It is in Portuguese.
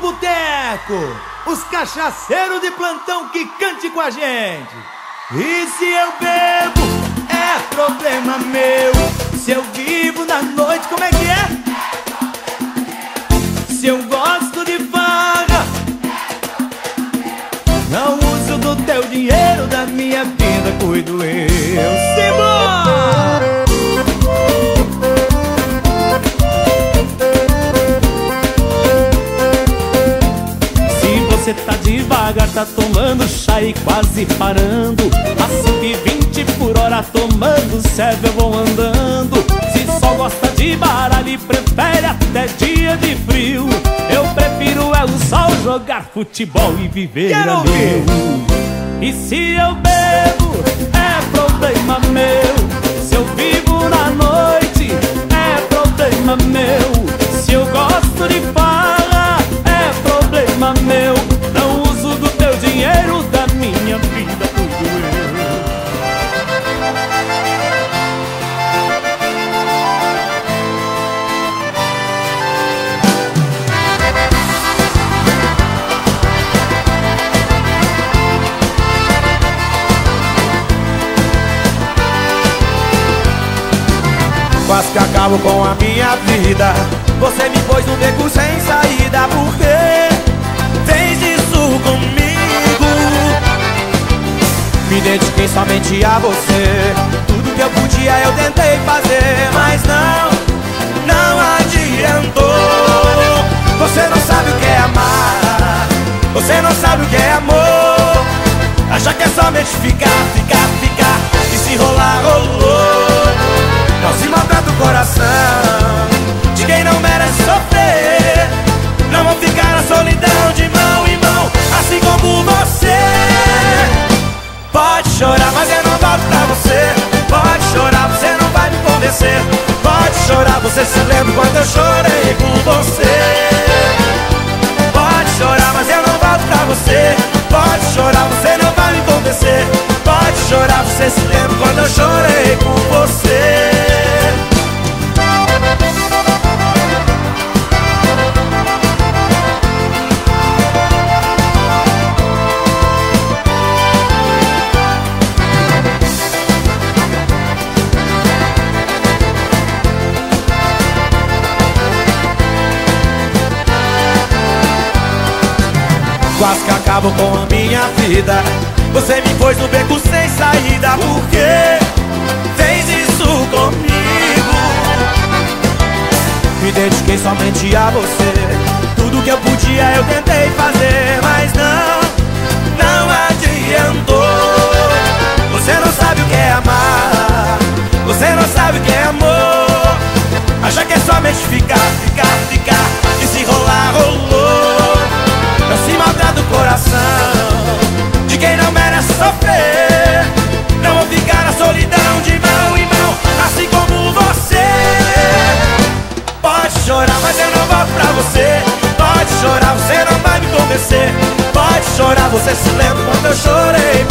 boteco, os cachaceiros de plantão que cante com a gente. E se eu bebo, é problema meu. Se eu vivo na noite, como é que é? Se eu gosto de farra, não uso do teu dinheiro, da minha vida cuido eu. Simbora! Você tá devagar, tá tomando chá e quase parando. A 120 por hora tomando, serve eu vou andando. Se só gosta de baralho e prefere até dia de frio, eu prefiro é o sol, jogar futebol e viver a mil. E se eu bebo, é problema meu. Se eu vivo na noite, é problema meu. Se eu gosto de farra, é problema meu. Não uso do teu dinheiro, da minha vida cuido eu. Quase que acabo com a minha vida. Você me pôs no beco sem saída. Por quê? Fez isso comigo. Me dediquei somente a você. Tudo que eu podia eu tentei fazer, mas não adiantou. Você não sabe o que é amar, você não sabe o que é amor. Acha que é somente ficar, e se rolar, rolou. Não se maltrata o coração de quem não merece sofrer. Não vou ficar na solidão de mão em mão, assim como você. Pode chorar, mas eu não volto pra você. Pode chorar, você não vai me convencer. Pode chorar, você se lembra quando eu chorei com você. Pode chorar, mas eu não volto pra você. Pode chorar, você não vai me convencer. Pode chorar, você se lembra quando eu chorei com você. Quase que acabo com a minha vida. Você me pôs no beco sem saída. Por quê? Fez isso comigo. Me dediquei somente a você. Tudo que eu podia eu tentei fazer, mas não adiantou. Você não sabe o que é amar, você não sabe o que é amor. Acha que é somente ficar, e se rolar, rolou. Não se maltrata o coração de quem não merece sofrer. Não vou ficar na solidão de mão em mão, assim como você. Pode chorar, mas eu não volto pra você. Pode chorar, você não vai me convencer. Pode chorar, você se lembra quando eu chorei